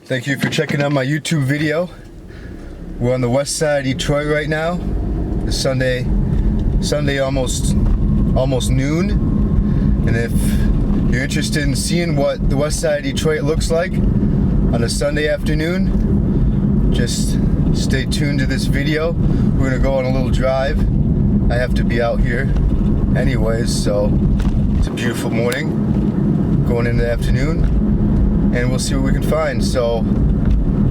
Thank you for checking out my YouTube video. We're on the west side of Detroit right now. It's Sunday almost noon. And if you're interested in seeing what the west side of Detroit looks like on a Sunday afternoon, just stay tuned to this video. We're gonna go on a little drive. I have to be out here anyways, so it's a beautiful morning going into the afternoon, and we'll see what we can find. So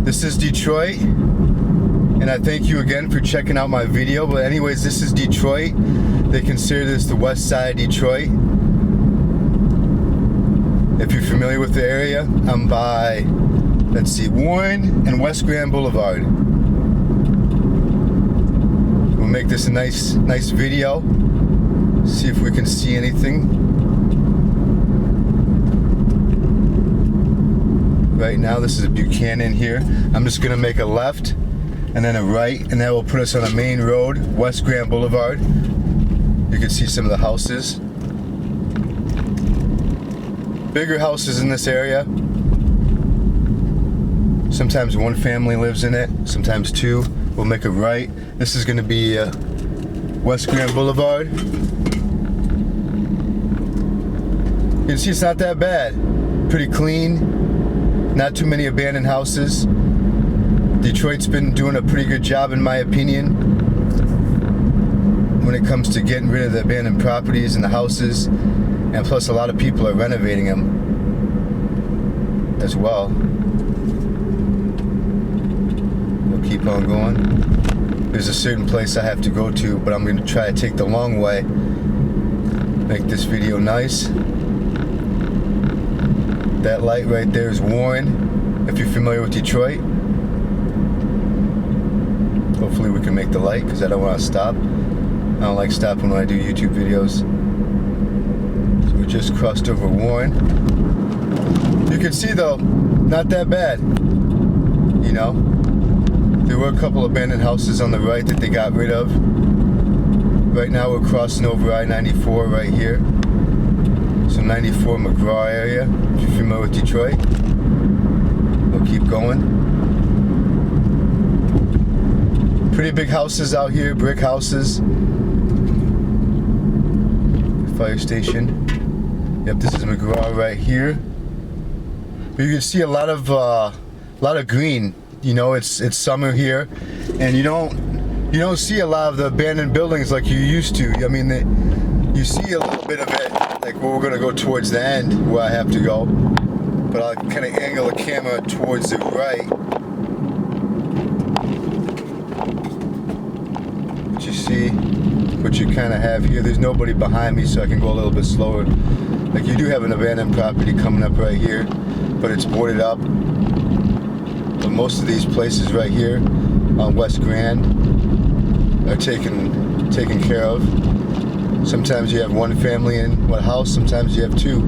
this is Detroit, and I thank you again for checking out my video. But anyways, this is Detroit. They consider this the west side of Detroit. If you're familiar with the area, I'm by, let's see, Warren and West Grand Boulevard. We'll make this a nice video. See if we can see anything. Right now, this is Buchanan here. I'm just gonna make a left and then a right, and that will put us on a main road, West Grand Boulevard. You can see some of the houses. Bigger houses in this area. Sometimes one family lives in it, sometimes two. We'll make a right. This is gonna be West Grand Boulevard. You can see it's not that bad. Pretty clean. Not too many abandoned houses. Detroit's been doing a pretty good job, in my opinion, when it comes to getting rid of the abandoned properties and the houses. And plus, a lot of people are renovating them as well. We'll keep on going. There's a certain place I have to go to, but I'm going to try to take the long way. Make this video nice. That light right there is Warren, if you're familiar with Detroit. Hopefully we can make the light, because I don't want to stop. I don't like stopping when I do YouTube videos. So we just crossed over Warren. You can see though, not that bad. You know, there were a couple abandoned houses on the right that they got rid of. Right now we're crossing over I-94 right here. So 94 McGraw area, if you're familiar with Detroit. We'll keep going. Pretty big houses out here, brick houses. Fire station. Yep, this is McGraw right here. But you can see a lot of green. You know, it's summer here, and you don't see a lot of the abandoned buildings like you used to. I mean, you see a little bit of it, like where we're gonna go towards the end, where I have to go. But I'll kind of angle the camera towards the right. But you see what you kind of have here. There's nobody behind me, so I can go a little bit slower. Like, you do have an abandoned property coming up right here, but it's boarded up. But most of these places right here on West Grand are taken care of. Sometimes you have one family in one house, sometimes you have two.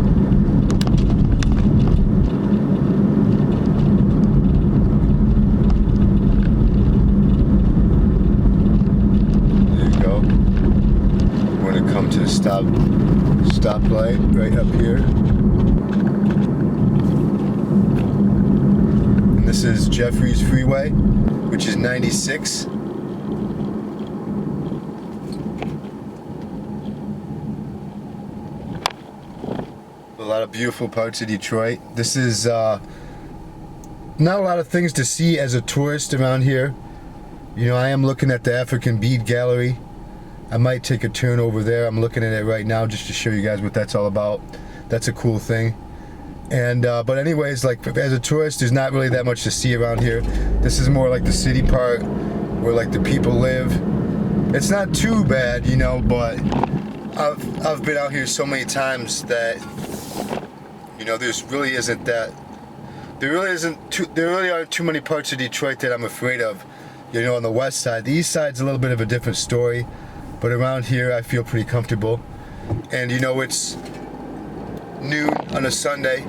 There you go. We're gonna come to the stoplight right up here. And this is Jeffries Freeway, which is 96. A lot of beautiful parts of Detroit. This is not a lot of things to see as a tourist around here. You know, I am looking at the African Bead Gallery. I might take a turn over there. I'm looking at it right now just to show you guys what that's all about. That's a cool thing. And but anyways, like, as a tourist, there's not really that much to see around here. This is more like the city part where like the people live. It's not too bad, you know, but I've been out here so many times that, you know, there really aren't too many parts of Detroit that I'm afraid of. You know, on the west side. The east side's a little bit of a different story, but around here I feel pretty comfortable. And you know, it's noon on a Sunday.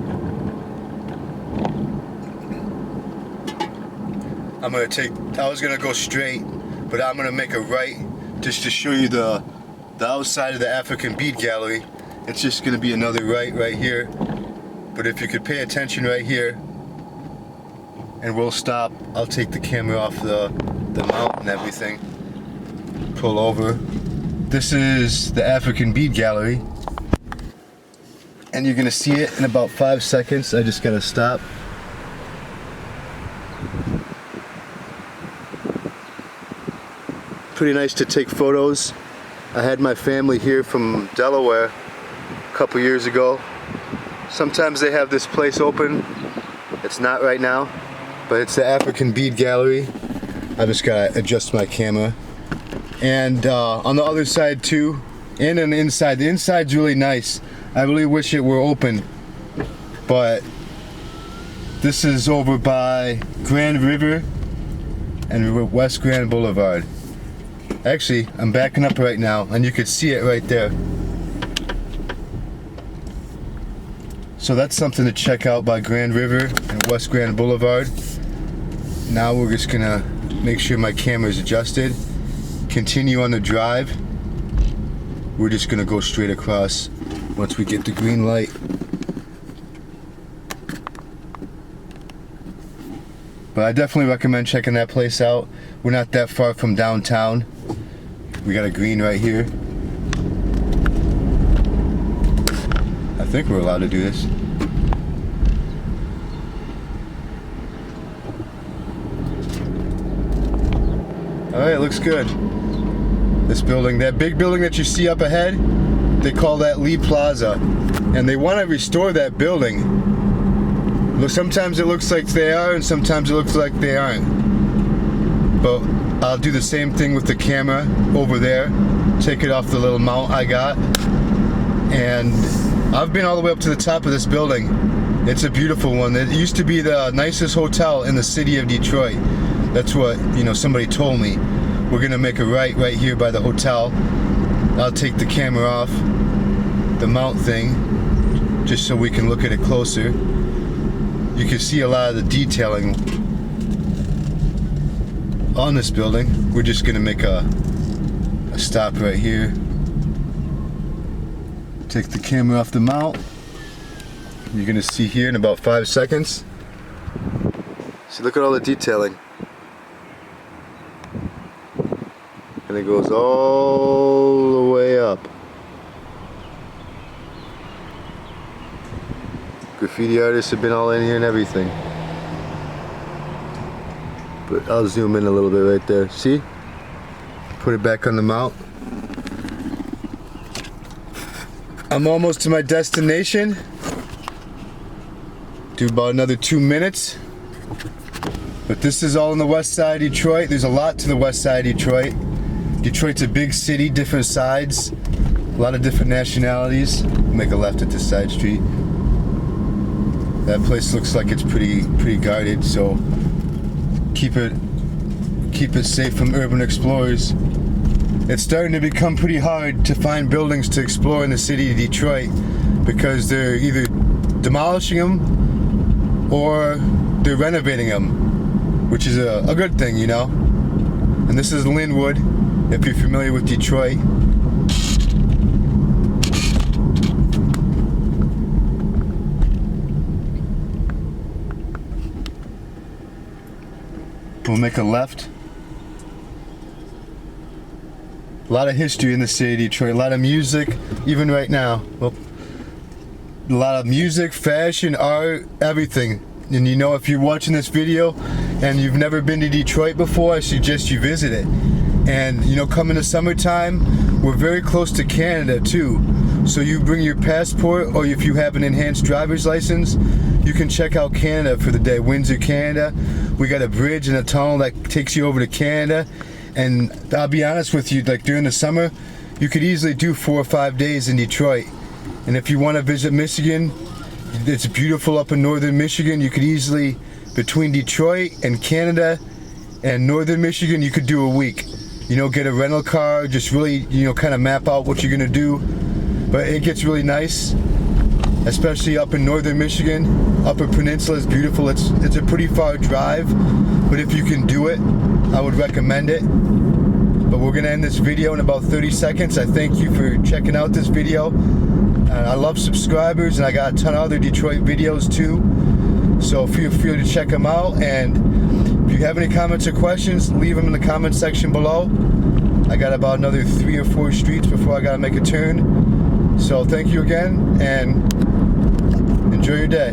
I was gonna go straight, but I'm gonna make a right just to show you the outside of the African Bead Gallery. It's just gonna be another right here. But if you could pay attention right here, and we'll stop. I'll take the camera off the mount and everything. Pull over. This is the African Bead Gallery, and you're gonna see it in about 5 seconds. I just gotta stop. Pretty nice to take photos. I had my family here from Delaware a couple years ago. Sometimes they have this place open. It's not right now, but it's the African Bead Gallery. I just gotta adjust my camera. And on the other side too, and on the inside's really nice. I really wish it were open, but this is over by Grand River and West Grand Boulevard. Actually, I'm backing up right now, and you could see it right there. So that's something to check out by Grand River and West Grand Boulevard. Now we're just gonna make sure my camera is adjusted. Continue on the drive. We're just gonna go straight across once we get the green light. But I definitely recommend checking that place out. We're not that far from downtown. We got a green right here. I think we're allowed to do this. Alright, looks good. This building, that big building that you see up ahead, they call that Lee Plaza. And they want to restore that building. Look, sometimes it looks like they are, and sometimes it looks like they aren't. But I'll do the same thing with the camera over there. Take it off the little mount I got. And I've been all the way up to the top of this building. It's a beautiful one. It used to be the nicest hotel in the city of Detroit. That's what, somebody told me. We're gonna make a right here by the hotel. I'll take the camera off the mount thing just so we can look at it closer. You can see a lot of the detailing on this building. We're just gonna make a stop right here. Take the camera off the mount. You're gonna see here in about 5 seconds. See, look at all the detailing. And it goes all the way up. Graffiti artists have been all in here and everything. But I'll zoom in a little bit right there. See? Put it back on the mount. I'm almost to my destination. Do about another 2 minutes. But this is all in the west side of Detroit. There's a lot to the west side of Detroit. Detroit's a big city, different sides, a lot of different nationalities. Make a left at this side street. That place looks like it's pretty guarded, so keep it safe from urban explorers. It's starting to become pretty hard to find buildings to explore in the city of Detroit because they're either demolishing them or they're renovating them, which is a good thing, And this is Linwood, if you're familiar with Detroit. We'll make a left. A lot of history in the city of Detroit, a lot of music, even right now. Well, a lot of music, fashion, art, everything. And if you're watching this video and you've never been to Detroit before, I suggest you visit it. And coming to summertime, we're very close to Canada too. So you bring your passport, or if you have an enhanced driver's license, you can check out Canada for the day. Windsor, Canada. We got a bridge and a tunnel that takes you over to Canada. And I'll be honest with you, like during the summer, you could easily do 4 or 5 days in Detroit. And if you want to visit Michigan, it's beautiful up in northern Michigan. You could easily, between Detroit and Canada and northern Michigan, you could do a week. Get a rental car, just really, kind of map out what you're gonna do. But it gets really nice, especially up in northern Michigan. Upper Peninsula is beautiful. It's a pretty far drive, but if you can do it, I would recommend it. But we're gonna end this video in about 30 seconds. I thank you for checking out this video. I love subscribers, and I got a ton of other Detroit videos too. So feel free to check them out, and if you have any comments or questions, leave them in the comment section below. I got about another 3 or 4 streets before I gotta make a turn. So thank you again, and enjoy your day.